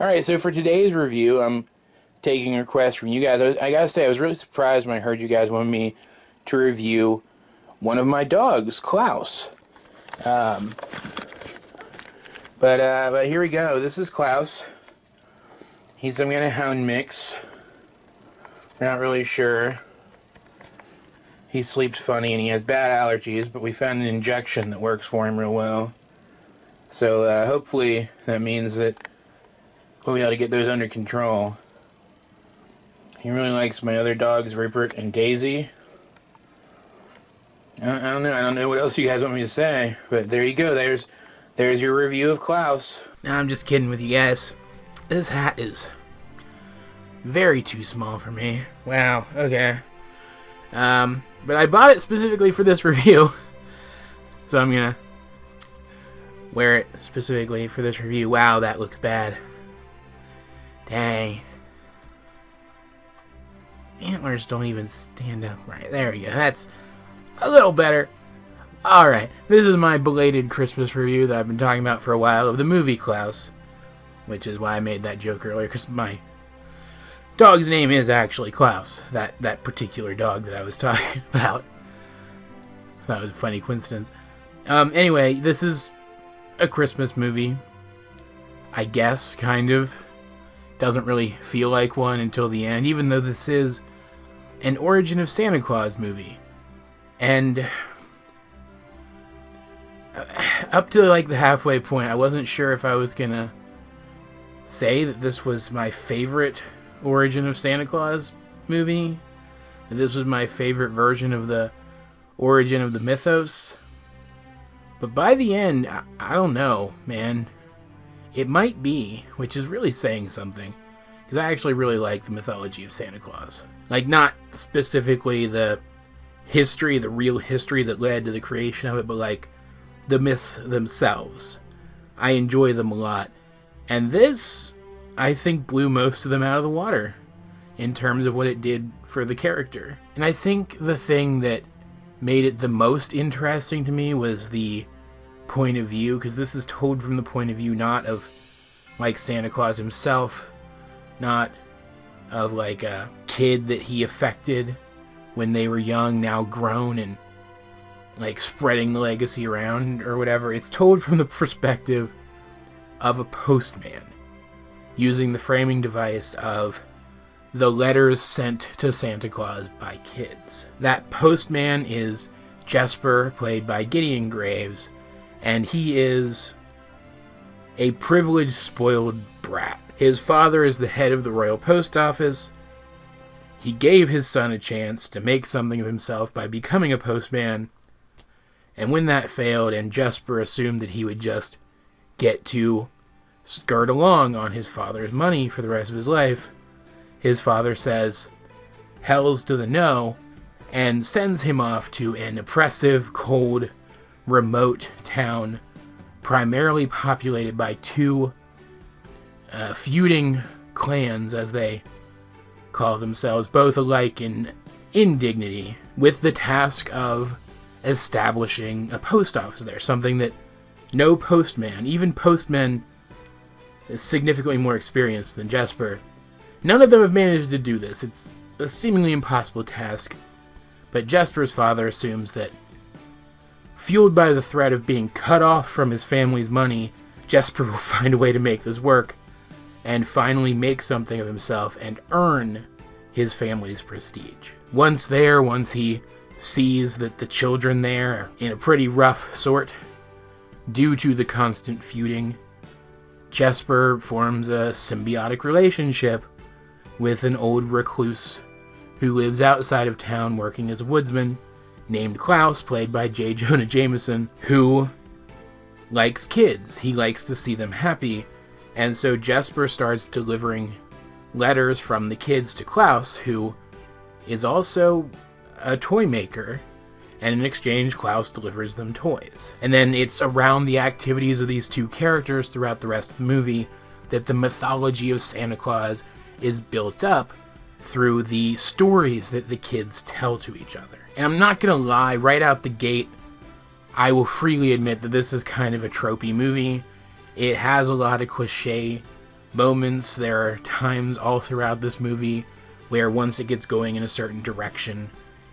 Alright, so for today's review, I'm taking requests from you guys. I gotta say, I was really surprised when I heard you guys wanted me to review one of my dogs, Klaus. But here we go. This is Klaus. He's some kind of hound mix. Not really sure. He sleeps funny and he has bad allergies, but we found an injection that works for him real well. So hopefully that means that we'll be able to get those under control. He really likes my other dogs, Rupert and Daisy. I don't know what else you guys want me to say, but there you go. There's your review of Klaus. No, I'm just kidding with you guys. This hat is very too small for me. Wow, okay. But I bought it specifically for this review. So I'm gonna wear it specifically for this review. Wow, that looks bad. Dang. Antlers don't even stand up right. There we go. That's a little better. Alright, this is my belated Christmas review that I've been talking about for a while of the movie Klaus. Which is why I made that joke earlier, because my dog's name is actually Klaus. That particular dog that I was talking about. That was a funny coincidence. Anyway, this is a Christmas movie. I guess, kind of. Doesn't really feel like one until the end, even though this is an Origin of Santa Claus movie. And up to like the halfway point, I wasn't sure if I was gonna say that this was my favorite Origin of Santa Claus movie, that this was my favorite version of the origin of the mythos. But by the end, I don't know, man. It might be, which is really saying something, because I actually really like the mythology of Santa Claus. Like, not specifically the history, the real history that led to the creation of it, but like the myths themselves. I enjoy them a lot. And this, I think, blew most of them out of the water in terms of what it did for the character. And I think the thing that made it the most interesting to me was the point of view, because this is told from the point of view not of like Santa Claus himself, not of like a kid that he affected when they were young, now grown and like spreading the legacy around or whatever. It's told from the perspective of a postman, using the framing device of the letters sent to Santa Claus by kids. That postman is Jesper, played by Gideon Graves, and he is a privileged, spoiled brat. His father is the head of the Royal Post Office. He gave his son a chance to make something of himself by becoming a postman, and when that failed and Jesper assumed that he would just get to skirt along on his father's money for the rest of his life, his father says, "Hell's to the no," and sends him off to an oppressive, cold, remote town, primarily populated by two feuding clans, as they call themselves, both alike in indignity, with the task of establishing a post office there, something that no postman, even postmen significantly more experienced than Jesper, none of them have managed to do this. It's a seemingly impossible task, but Jesper's father assumes that, fueled by the threat of being cut off from his family's money, Jesper will find a way to make this work, and finally make something of himself and earn his family's prestige. Once there, once he sees that the children there are in a pretty rough sort due to the constant feuding, Jesper forms a symbiotic relationship with an old recluse who lives outside of town working as a woodsman, named Klaus, played by J. Jonah Jameson, who likes kids. He likes to see them happy, and so Jesper starts delivering letters from the kids to Klaus, who is also a toy maker, and in exchange, Klaus delivers them toys. And then it's around the activities of these two characters throughout the rest of the movie that the mythology of Santa Claus is built up through the stories that the kids tell to each other. And I'm not gonna lie, right out the gate, I will freely admit that this is kind of a tropey movie. It has a lot of cliche moments, there are times all throughout this movie where once it gets going in a certain direction,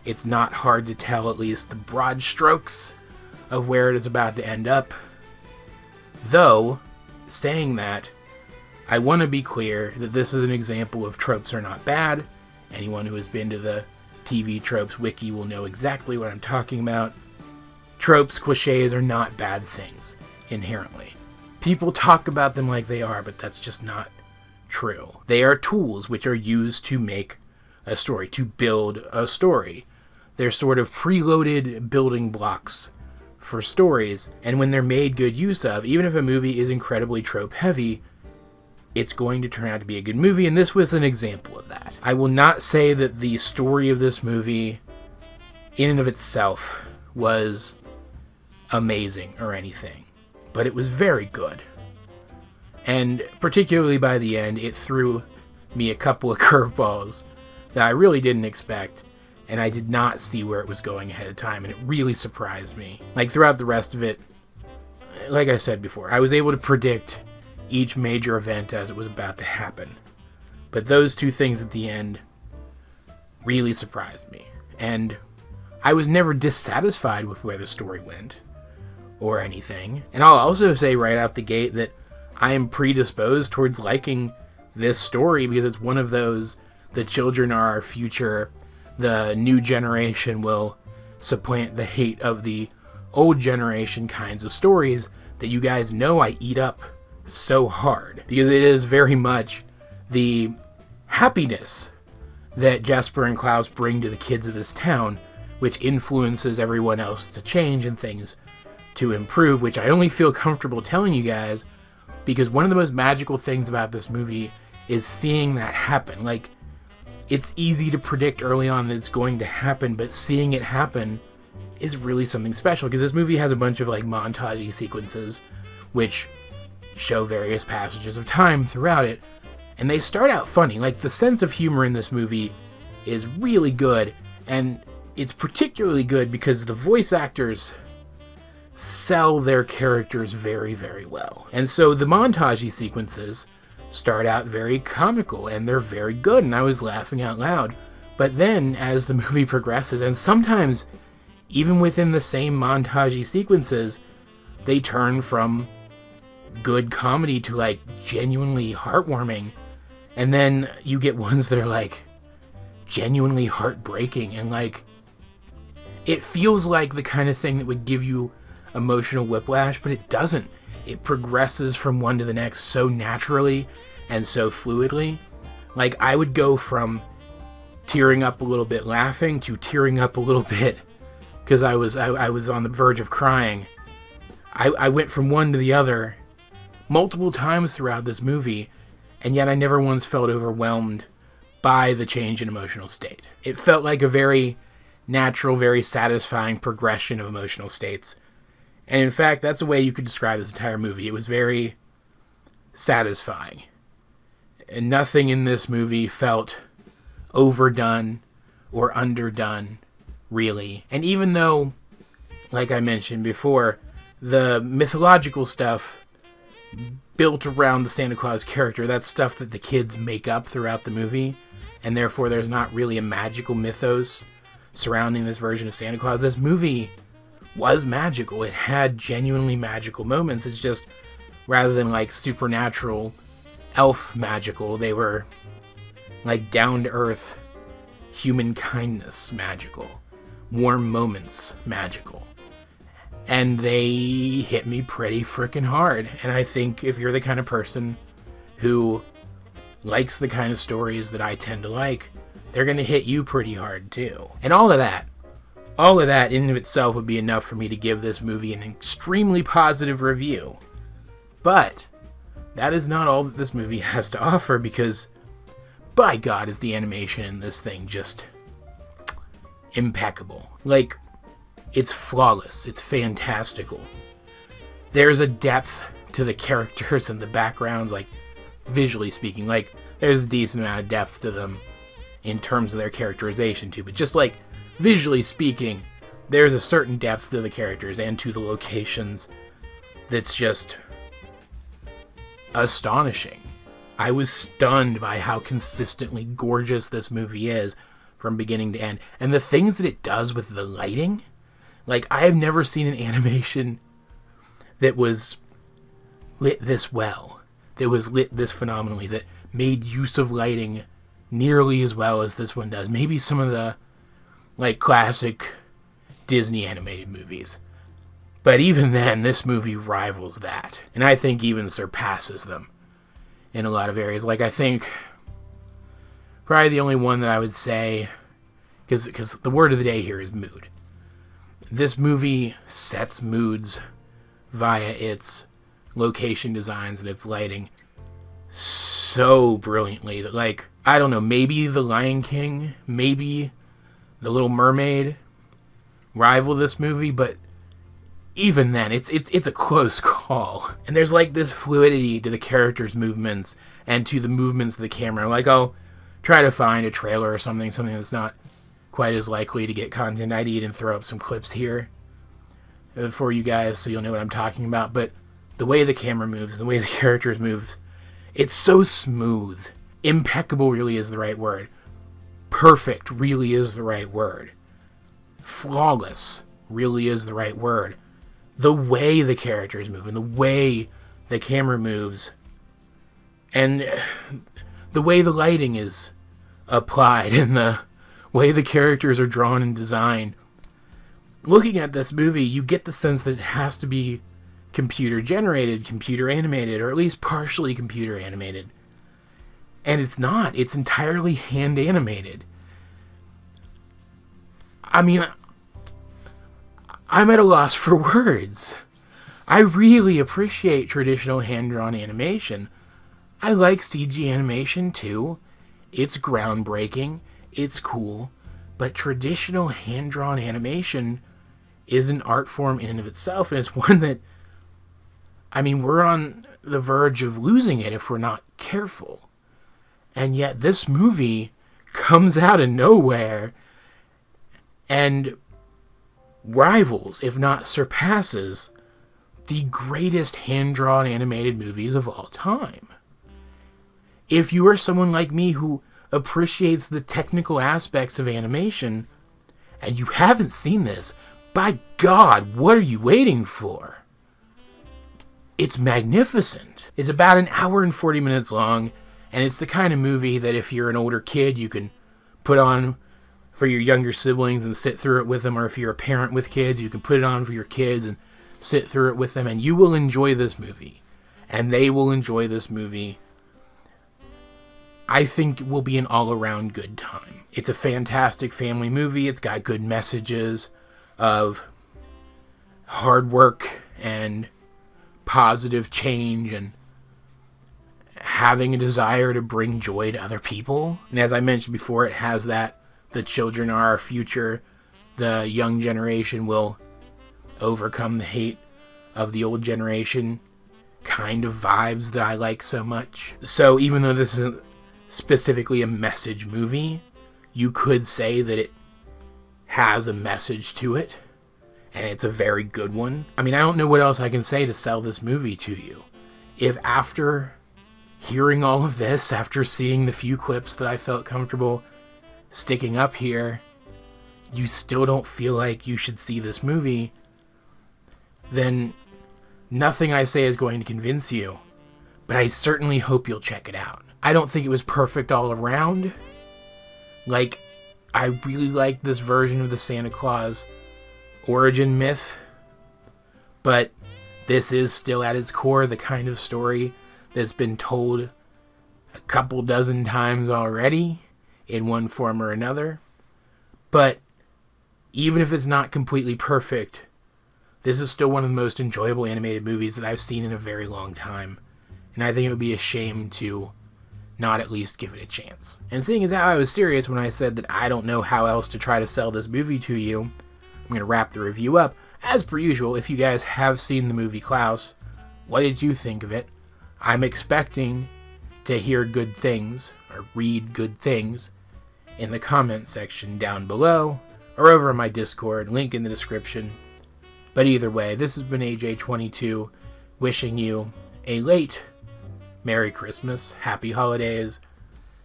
it's not hard to tell at least the broad strokes of where it is about to end up. Though, saying that, I want to be clear that this is an example of tropes are not bad. Anyone who has been to the TV Tropes Wiki will know exactly what I'm talking about. Tropes, cliches are not bad things, inherently. People talk about them like they are, but that's just not true. They are tools which are used to make a story, to build a story. They're sort of preloaded building blocks for stories, and when they're made good use of, even if a movie is incredibly trope-heavy, it's going to turn out to be a good movie, and this was an example of that. I will not say that the story of this movie, in and of itself, was amazing or anything, but it was very good. And particularly by the end, it threw me a couple of curveballs that I really didn't expect, and I did not see where it was going ahead of time, and it really surprised me. Like, throughout the rest of it, like I said before, I was able to predict each major event as it was about to happen. But those two things at the end really surprised me. And I was never dissatisfied with where the story went or anything. And I'll also say right out the gate that I am predisposed towards liking this story because it's one of those, the children are our future, the new generation will supplant the hate of the old generation kinds of stories that you guys know I eat up so hard, because it is very much the happiness that Jesper and Klaus bring to the kids of this town, which influences everyone else to change and things to improve, which I only feel comfortable telling you guys because one of the most magical things about this movie is seeing that happen. Like, it's easy to predict early on that it's going to happen, but seeing it happen is really something special, because this movie has a bunch of like montage sequences which show various passages of time throughout it, and they start out funny. Like, the sense of humor in this movie is really good, and it's particularly good because the voice actors sell their characters very, very well. And so the montage sequences start out very comical, and they're very good, and I was laughing out loud. But then, as the movie progresses, and sometimes even within the same montage sequences, they turn from good comedy to like genuinely heartwarming, and then you get ones that are like genuinely heartbreaking, and like it feels like the kind of thing that would give you emotional whiplash, but it doesn't. It progresses from one to the next so naturally and so fluidly. Like, I would go from tearing up a little bit laughing to tearing up a little bit because I was on the verge of crying. I went from one to the other multiple times throughout this movie, and yet I never once felt overwhelmed by the change in emotional state. It felt like a very natural, very satisfying progression of emotional states. And in fact, that's the way you could describe this entire movie. It was very satisfying. And nothing in this movie felt overdone or underdone, really. And even though, like I mentioned before, the mythological stuff built around the Santa Claus character, that's stuff that the kids make up throughout the movie, and therefore there's not really a magical mythos surrounding this version of Santa Claus. This movie was magical. It had genuinely magical moments. It's just, rather than like supernatural elf magical, they were like down-to-earth human kindness magical, warm moments magical. And they hit me pretty freaking hard. And I think if you're the kind of person who likes the kind of stories that I tend to like, they're going to hit you pretty hard too. And all of that in and of itself would be enough for me to give this movie an extremely positive review. But that is not all that this movie has to offer, because by God, is the animation in this thing just impeccable. Like, it's flawless. It's fantastical. There's a depth to the characters and the backgrounds, like, visually speaking. Like, there's a decent amount of depth to them in terms of their characterization, too. But just, like, visually speaking, there's a certain depth to the characters and to the locations that's just astonishing. I was stunned by how consistently gorgeous this movie is from beginning to end. And the things that it does with the lighting, like, I have never seen an animation that was lit this well, that was lit this phenomenally, that made use of lighting nearly as well as this one does. Maybe some of the, like, classic Disney animated movies. But even then, this movie rivals that. And I think even surpasses them in a lot of areas. Like, I think probably the only one that I would say, because the word of the day here is mood. This movie sets moods via its location designs and its lighting so brilliantly that, like, I don't know, maybe The Lion King, maybe The Little Mermaid rival this movie, but even then, it's a close call. And there's, like, this fluidity to the characters' movements and to the movements of the camera. Like, I'll try to find a trailer or something that's not quite as likely to get content ID'd and throw up some clips here for you guys so you'll know what I'm talking about. But the way the camera moves, the way the characters move, it's so smooth. Impeccable really is the right word. Perfect really is the right word. Flawless really is the right word. The way the characters move and the way the camera moves and the way the lighting is applied and the way the characters are drawn and designed. Looking at this movie, you get the sense that it has to be computer generated, computer animated, or at least partially computer animated. And it's not. It's entirely hand animated. I mean, I'm at a loss for words. I really appreciate traditional hand-drawn animation. I like CG animation too. It's groundbreaking. It's cool. But traditional hand-drawn animation is an art form in and of itself, and it's one that, I mean, we're on the verge of losing it if we're not careful. And yet this movie comes out of nowhere and rivals, if not surpasses, the greatest hand-drawn animated movies of all time. If you are someone like me who appreciates the technical aspects of animation, and you haven't seen this, by God, what are you waiting for? It's magnificent. It's about an hour and 40 minutes long, and it's the kind of movie that if you're an older kid, you can put on for your younger siblings and sit through it with them, or if you're a parent with kids, you can put it on for your kids and sit through it with them, and you will enjoy this movie, and they will enjoy this movie. I think it will be an all-around good time. It's a fantastic family movie. It's got good messages of hard work and positive change and having a desire to bring joy to other people. And as I mentioned before, it has that the children are our future. The young generation will overcome the hate of the old generation kind of vibes that I like so much. So even though this isn't specifically a message movie, you could say that it has a message to it, and it's a very good one. I mean, I don't know what else I can say to sell this movie to you. If after hearing all of this, after seeing the few clips that I felt comfortable sticking up here, you still don't feel like you should see this movie, then nothing I say is going to convince you, but I certainly hope you'll check it out. I don't think it was perfect all around. Like, I really liked this version of the Santa Claus origin myth, but this is still at its core the kind of story that's been told a couple dozen times already in one form or another. But even if it's not completely perfect, this is still one of the most enjoyable animated movies that I've seen in a very long time, and I think it would be a shame to not at least give it a chance. And seeing as how I was serious when I said that I don't know how else to try to sell this movie to you, I'm going to wrap the review up. As per usual, if you guys have seen the movie Klaus, what did you think of it? I'm expecting to hear good things, or read good things, in the comment section down below, or over on my Discord, link in the description. But either way, this has been AJ22, wishing you a late Merry Christmas, Happy Holidays,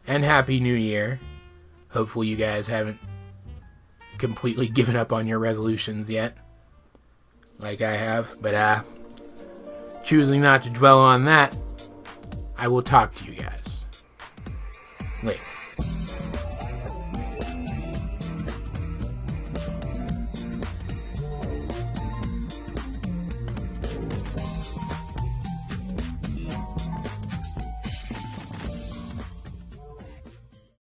and Happy New Year. Hopefully you guys haven't completely given up on your resolutions yet, like I have. But choosing not to dwell on that, I will talk to you guys later.